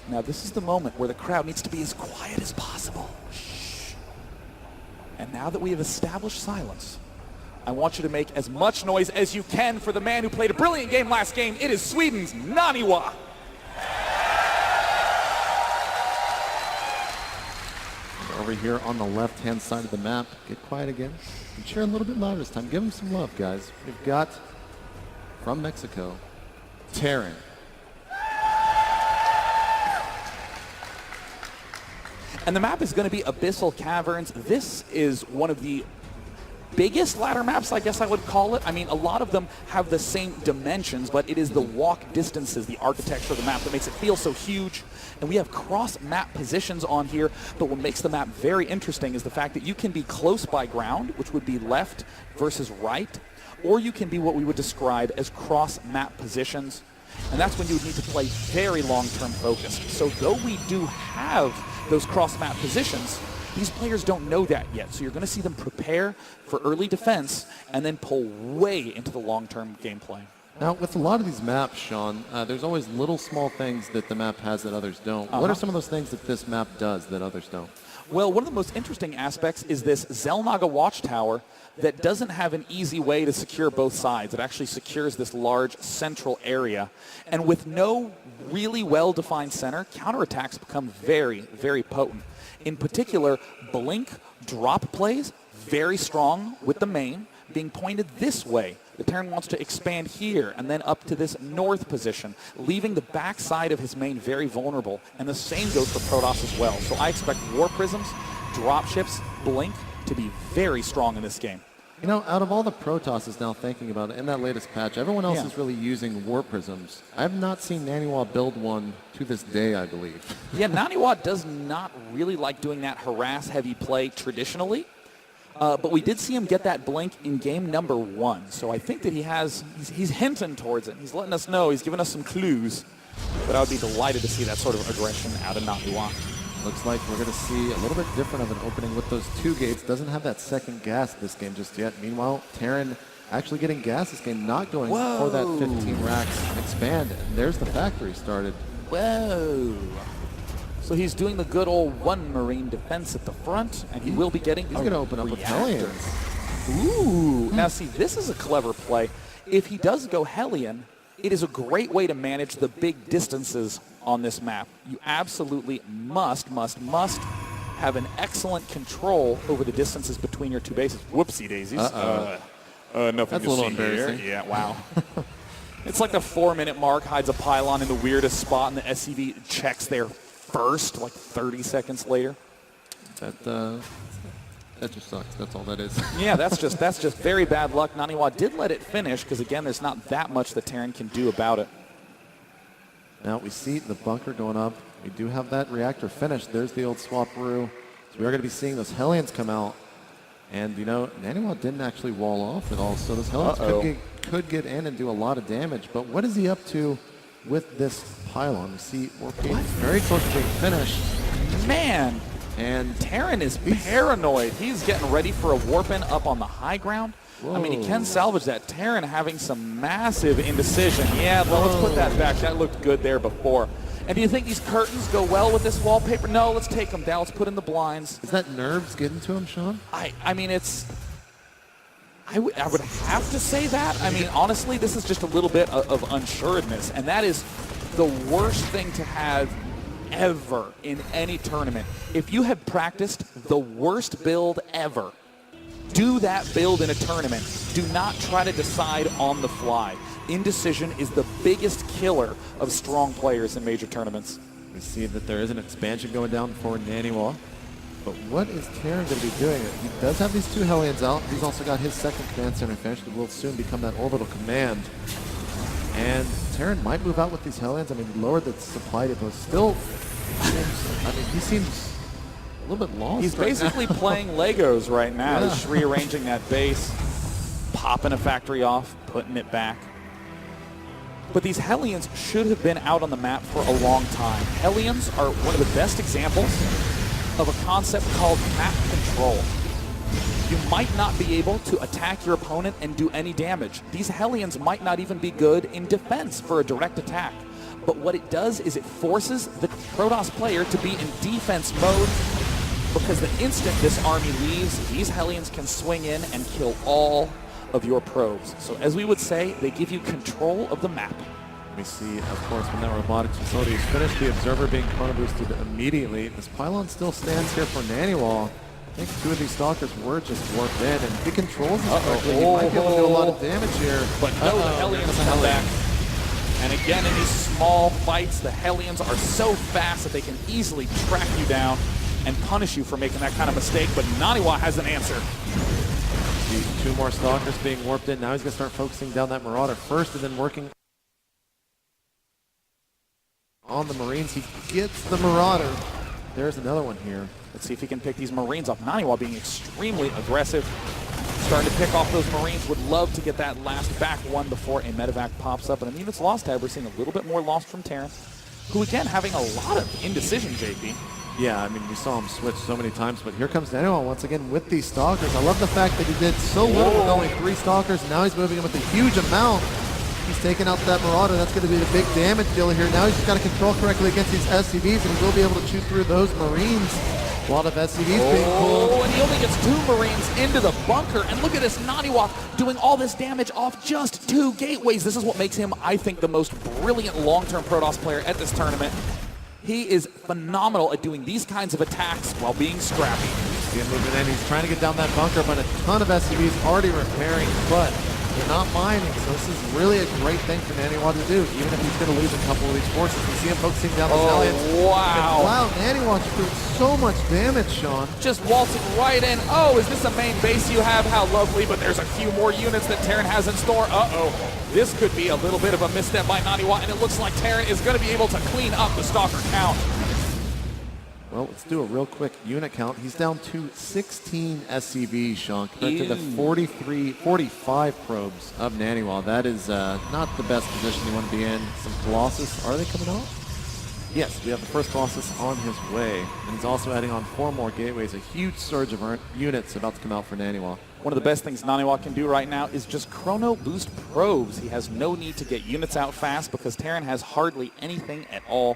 Now this is the moment where the crowd needs to be as quiet as possible. Shh. And now that we have established silence, I want you to make as much noise as you can for the man who played a brilliant game last game. It is Sweden's Naniwa. Over here on the left-hand side of the map, get quiet again. And cheer a little bit louder this time. Give him some love, guys. We've got, from Mexico, Terran. And the map is going to be Abyssal Caverns. This is one of the biggest ladder maps, I guess I would call it. I mean, a lot of them have the same dimensions, but it is the walk distances, the architecture of the map that makes it feel so huge. And we have cross-map positions on here, but what makes the map very interesting is the fact that you can be close by ground, which would be left versus right, or you can be what we would describe as cross-map positions. And that's when you would need to play very long-term focused. So though we do have those cross-map positions, these players don't know that yet. So you're going to see them prepare for early defense and then pull way into the long-term gameplay. Now, with a lot of these maps, Sean, there's always little small things that the map has that others don't. What are some of those things that this map does that others don't? Well, one of the most interesting aspects is this Xel'Naga watchtower that doesn't have an easy way to secure both sides. It actually secures this large central area. And with no really well-defined center, counterattacks become very, very potent. In particular, blink drop plays, very strong with the main, being pointed this way. The Terran wants to expand here and then up to this north position, leaving the back side of his main very vulnerable. And the same goes for Protoss as well. So I expect War Prisms, dropships, blink to be very strong in this game. You know, out of all the Protosses now thinking about it, in that latest patch, everyone else is really using War Prisms. I have not seen Naniwa build one to this day, I believe. Yeah, Naniwa does not really like doing that harass-heavy play traditionally. But we did see him get that blink in game number 1. So I think that he's hinting towards it. He's letting us know. He's giving us some clues. But I would be delighted to see that sort of aggression out of Naniwa. Looks like we're going to see a little bit different of an opening with those 2 gates. Doesn't have that second gas this game just yet. Meanwhile, Terran actually getting gas this game, not going for that 15 racks expand. And there's the factory started. Whoa. So he's doing the good old 1 Marine defense at the front, and he will be getting He's going to open up with Hellions. Ooh. Now, see, this is a clever play. If he does go Hellion, it is a great way to manage the big distances on this map. You absolutely must have an excellent control over the distances between your 2 bases. Whoopsie daisies. Nothing That's a little embarrassing. Here. Yeah, wow. It's like the 4-minute mark hides a pylon in the weirdest spot, and the SCV checks there first, like 30 seconds later. That just sucks. That's all that is. Yeah, that's just very bad luck. Naniwa did let it finish because, again, there's not that much the Terran can do about it. Now we see the bunker going up. We do have that reactor finished. There's the old swap-roo. So we are going to be seeing those Hellions come out. And, you know, Naniwa didn't actually wall off at all. So those Hellions could get in and do a lot of damage. But what is he up to with this pylon? We see Warpede very close to being finished. Man! And Terran is paranoid. He's getting ready for a warp-in up on the high ground. Whoa. I mean, he can salvage that. Terran having some massive indecision. Yeah, well, let's put that back. That looked good there before. And do you think these curtains go well with this wallpaper? No, let's take them down. Let's put in the blinds. Is that nerves getting to him, Sean? I mean, I would have to say that. I mean, honestly, this is just a little bit of unsureness. And that is the worst thing to have ever in any tournament. If you have practiced the worst build ever, do that build in a tournament. Do not try to decide on the fly. Indecision is the biggest killer of strong players in major tournaments. We see that there is an expansion going down for Naniwa. But what is Terran going to be doing? He does have these 2 Hellions out. He's also got his second command center finished. It will soon become that orbital command. And Terran might move out with these Hellions. I mean, he lowered the supply depot. Still, he seems a little bit lost. He's basically playing Legos right now. Yeah. Just rearranging that base, popping a factory off, putting it back. But these Hellions should have been out on the map for a long time. Hellions are one of the best examples of a concept called map control. You might not be able to attack your opponent and do any damage. These Hellions might not even be good in defense for a direct attack. but what it does is it forces the Protoss player to be in defense mode, because the instant this army leaves, these Hellions can swing in and kill all of your probes. So as we would say, they give you control of the map. We see, of course, when that robotics facility is finished, the observer being chrono boosted immediately. This pylon still stands here for Naniwa. I think 2 of these stalkers were just warped in, and if he controls this correctly, he might be able to do a lot of damage here. But no, the Hellions come back. And again, in these small fights, the Hellions are so fast that they can easily track you down and punish you for making that kind of mistake, but Naniwa has an answer. See 2 more stalkers being warped in. Now he's going to start focusing down that Marauder first, and then working on the Marines. He gets the Marauder. There's another one here. Let's see if he can pick these Marines off. Naniwa being extremely aggressive. Starting to pick off those Marines. Would love to get that last back one before a medevac pops up. And I mean, it's lost tab. We're seeing a little bit more lost from Terran, who again having a lot of indecision, JP. Yeah, I mean, we saw him switch so many times, but here comes Naniwa once again with these stalkers. I love the fact that he did so little with only 3 stalkers. Now he's moving in with a huge amount. He's taking out that Marauder. That's going to be the big damage dealer here. Now he's just got to control correctly against these SCVs, and he will be able to shoot through those Marines. A lot of SCVs being pulled. And he only gets 2 Marines into the bunker. And look at this, Naniwa doing all this damage off just 2 gateways. This is what makes him, I think, the most brilliant long-term Protoss player at this tournament. He is phenomenal at doing these kinds of attacks while being scrappy. He's moving in. He's trying to get down that bunker, but a ton of SCVs already repairing, but they're not mining, so this is really a great thing for Naniwa to do, even if he's going to lose a couple of these forces. We see him focusing down the Hellions. Wow. Wow, Naniwa just doing so much damage, Sean. Just waltzing right in. Oh, is this a main base you have? How lovely, but there's a few more units that Terran has in store. Uh-oh. This could be a little bit of a misstep by Naniwa, and it looks like Terran is going to be able to clean up the stalker count. Well, let's do a real quick unit count. He's down to 16 SCVs, Sean, compared to the 45 probes of Naniwa. That is not the best position you want to be in. Some Colossus, are they coming out? Yes, we have the first Colossus on his way. And he's also adding on 4 more gateways. A huge surge of units about to come out for Naniwa. One of the best things Naniwa can do right now is just chrono boost probes. He has no need to get units out fast because Terran has hardly anything at all.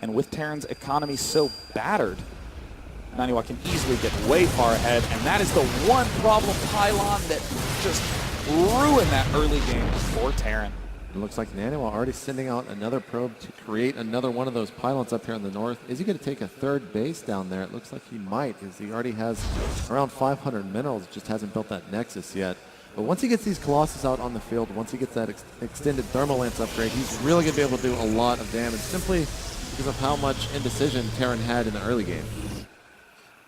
And with Terran's economy so battered, Naniwa can easily get way far ahead. And that is the one problem pylon that just ruined that early game for Terran. It looks like Naniwa already sending out another probe to create another one of those pylons up here in the north. Is he going to take a 3rd base down there? It looks like he might, as he already has around 500 minerals, just hasn't built that Nexus yet. But once he gets these Colossus out on the field, once he gets that extended thermal lance upgrade, he's really going to be able to do a lot of damage simply because of how much indecision Terran had in the early game.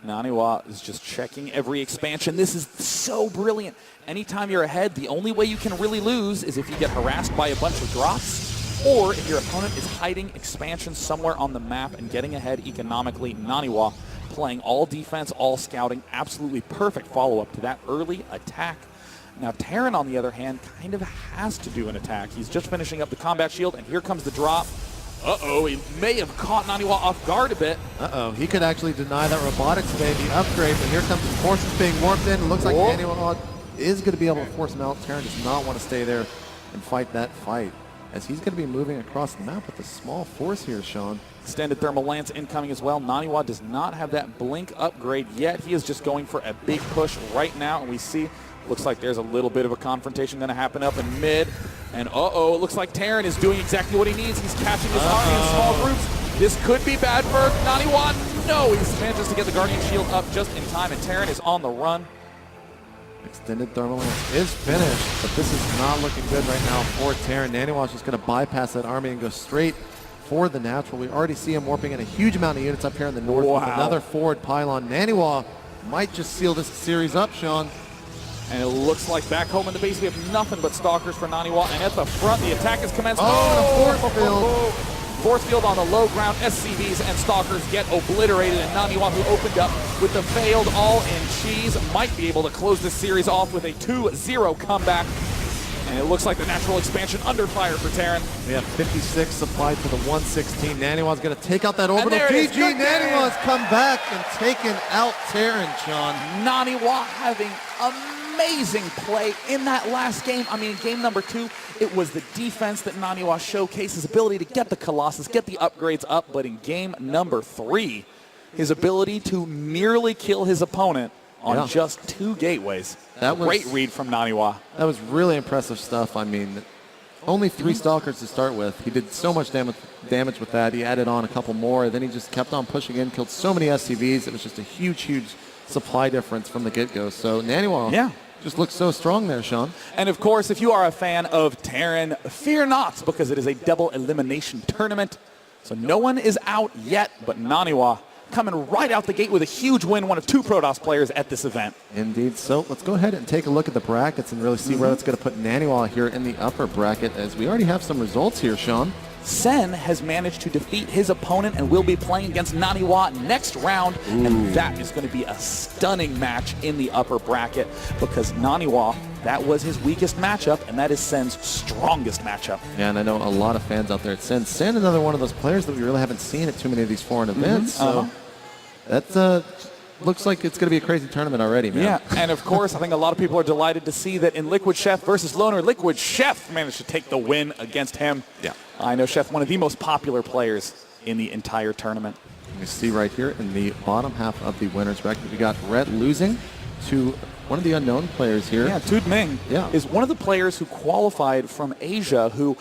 Naniwa is just checking every expansion. This is so brilliant. Anytime you're ahead, the only way you can really lose is if you get harassed by a bunch of drops, or if your opponent is hiding expansions somewhere on the map and getting ahead economically. Naniwa playing all defense, all scouting, absolutely perfect follow-up to that early attack. Now Terran, on the other hand, kind of has to do an attack. He's just finishing up the combat shield, and here comes the drop. Uh-oh, he may have caught Naniwa off guard a bit. Uh-oh, he could actually deny that robotics baby upgrade, but here comes the forces being warped in. It looks like Naniwa is going to be able to force him out. Terran does not want to stay there and fight that fight, as he's going to be moving across the map with a small force here, Sean. Extended thermal lance incoming as well. Naniwa does not have that blink upgrade yet. He is just going for a big push right now, and we see, looks like there's a little bit of a confrontation going to happen up in mid. And it looks like Terran is doing exactly what he needs. He's catching his army in small groups. This could be bad for Naniwa. No, he manages to get the Guardian Shield up just in time, and Terran is on the run. Extended thermal lance is finished, but this is not looking good right now for Terran. Naniwa's just going to bypass that army and go straight for the natural. We already see him warping in a huge amount of units up here in the north with another forward pylon. Naniwa might just seal this series up, Sean. And it looks like back home in the base, we have nothing but stalkers for Naniwa. And at the front, the attack is commenced. And a force field. Force field on the low ground. SCVs and stalkers get obliterated. And Naniwa, who opened up with the failed all-in cheese, might be able to close this series off with a 2-0 comeback. And it looks like the natural expansion under fire for Terran. We have 56 supplied to the 116. Naniwa's going to take out that orbital. GG. Naniwa's come back and taken out Terran, Sean. Naniwa having a amazing play in that last game. I mean, in game number 2, it was the defense that Naniwa showcased, his ability to get the Colossus, get the upgrades up. But in game number 3, his ability to nearly kill his opponent on just 2 gateways. That was great read from Naniwa. That was really impressive stuff. I mean, only 3 Stalkers to start with. He did so much damage with that. He added on a couple more. Then he just kept on pushing in, killed so many SCVs. It was just a huge, huge supply difference from the get-go. So Naniwa just looks so strong there, Sean. And of course, if you are a fan of Terran, fear not, because it is a double elimination tournament. So no one is out yet, but Naniwa coming right out the gate with a huge win, one of 2 Protoss players at this event. Indeed. So let's go ahead and take a look at the brackets and really see where that's going to put Naniwa here in the upper bracket, as we already have some results here, Sean. Sen has managed to defeat his opponent and will be playing against Naniwa next round. And that is going to be a stunning match in the upper bracket, because Naniwa, that was his weakest matchup, and that is Sen's strongest matchup. Yeah, and I know a lot of fans out there at Sen. Sen, another one of those players that we really haven't seen at too many of these foreign events. So that looks like it's going to be a crazy tournament already, man. Yeah, and of course, I think a lot of people are delighted to see that in Liquid Chef versus Loner, Liquid Chef managed to take the win against him. Yeah. I know Chef, one of the most popular players in the entire tournament. You see right here in the bottom half of the winners bracket, we got Red losing to one of the unknown players here. Yeah, Tude Ming is one of the players who qualified from Asia, who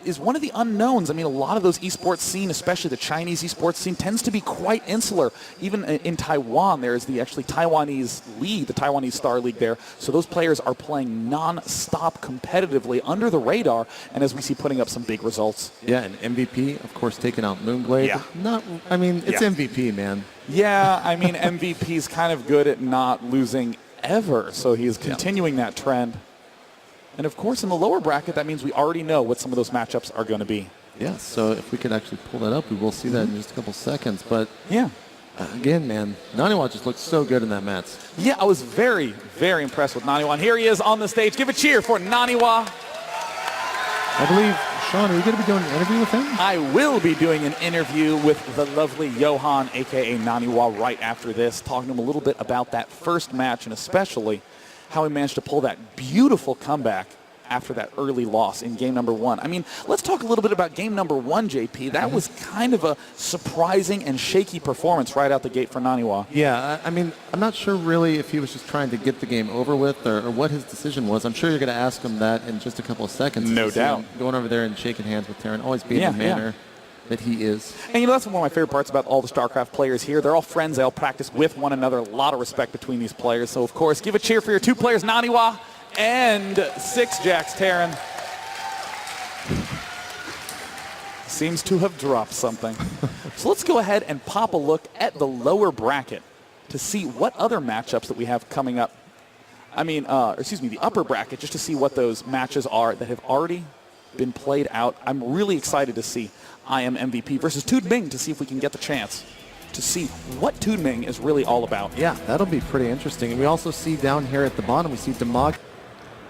is one of the unknowns. I mean, a lot of those esports scene, especially the Chinese esports scene, tends to be quite insular. Even in Taiwan, there is the actually Taiwanese league, the Taiwanese Star League there. So those players are playing non-stop competitively under the radar, and as we see, putting up some big results. Yeah, and MVP, of course, taking out Moonblade. Yeah. I mean, it's MVP, man. Yeah, I mean, MVP's kind of good at not losing ever, so he is continuing that trend. And of course, in the lower bracket, that means we already know what some of those matchups are going to be. Yeah, so if we could actually pull that up, we will see that in just a couple seconds. But yeah, again, man, Naniwa just looks so good in that match. Yeah, I was very, very impressed with Naniwa. And here he is on the stage. Give a cheer for Naniwa. I believe, Sean, are you going to be doing an interview with him? I will be doing an interview with the lovely Johan, a.k.a. Naniwa, right after this, talking to him a little bit about that first match and especially how he managed to pull that beautiful comeback after that early loss in game number 1. I mean, let's talk a little bit about game number 1, JP. That was kind of a surprising and shaky performance right out the gate for Naniwa. Yeah, I mean, I'm not sure really if he was just trying to get the game over with or what his decision was. I'm sure you're going to ask him that in just a couple of seconds. No doubt. Going over there and shaking hands with Terran, always being the manner that he is. And you know, that's one of my favorite parts about all the StarCraft players here. They're all friends. They all practice with one another. A lot of respect between these players. So, of course, give a cheer for your 2 players, Naniwa and SixJax Terran. Seems to have dropped something. So let's go ahead and pop a look at the lower bracket to see what other matchups that we have coming up. I mean, the upper bracket, just to see what those matches are that have already been played out. I'm really excited to see I Am MVP versus Tude Ming, to see if we can get the chance to see what Tude Ming is really all about. Yeah, that'll be pretty interesting. And we also see down here at the bottom, we see Demog.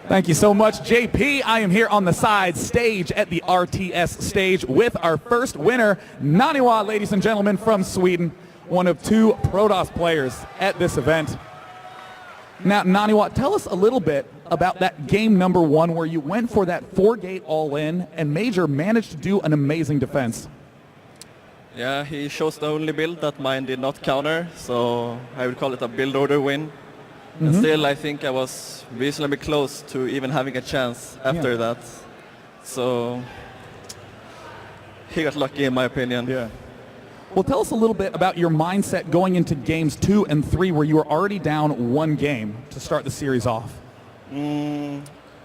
Thank you so much, JP. I am here on the side stage at the RTS stage with our first winner, Naniwa, ladies and gentlemen, from Sweden, one of 2 Protoss players at this event. Now, Naniwa, tell us a little bit about that game number 1 where you went for that 4-gate all-in and Major managed to do an amazing defense. Yeah, he chose the only build that mine did not counter, so I would call it a build order win. And still, I think I was reasonably close to even having a chance after that. So he got lucky, in my opinion. Yeah. Well, tell us a little bit about your mindset going into games 2 and 3 where you were already down 1 game to start the series off.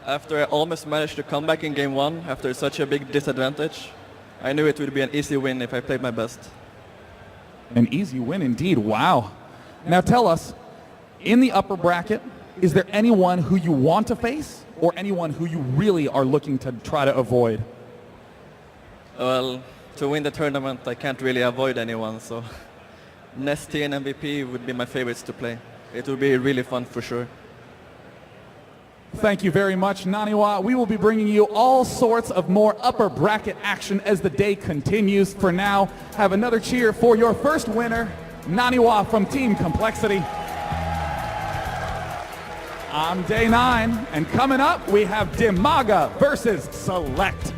After I almost managed to come back in game 1 after such a big disadvantage, I knew it would be an easy win if I played my best. An easy win indeed. Wow. Now tell us, in the upper bracket, is there anyone who you want to face or anyone who you really are looking to try to avoid? Well, to win the tournament, I can't really avoid anyone, so Nesty and MVP would be my favorites to play. It would be really fun for sure. Thank you very much, Naniwa. We will be bringing you all sorts of more upper bracket action as the day continues. For now, have another cheer for your first winner, Naniwa from Team Complexity. on day 9. And coming up, we have Dimaga versus Select.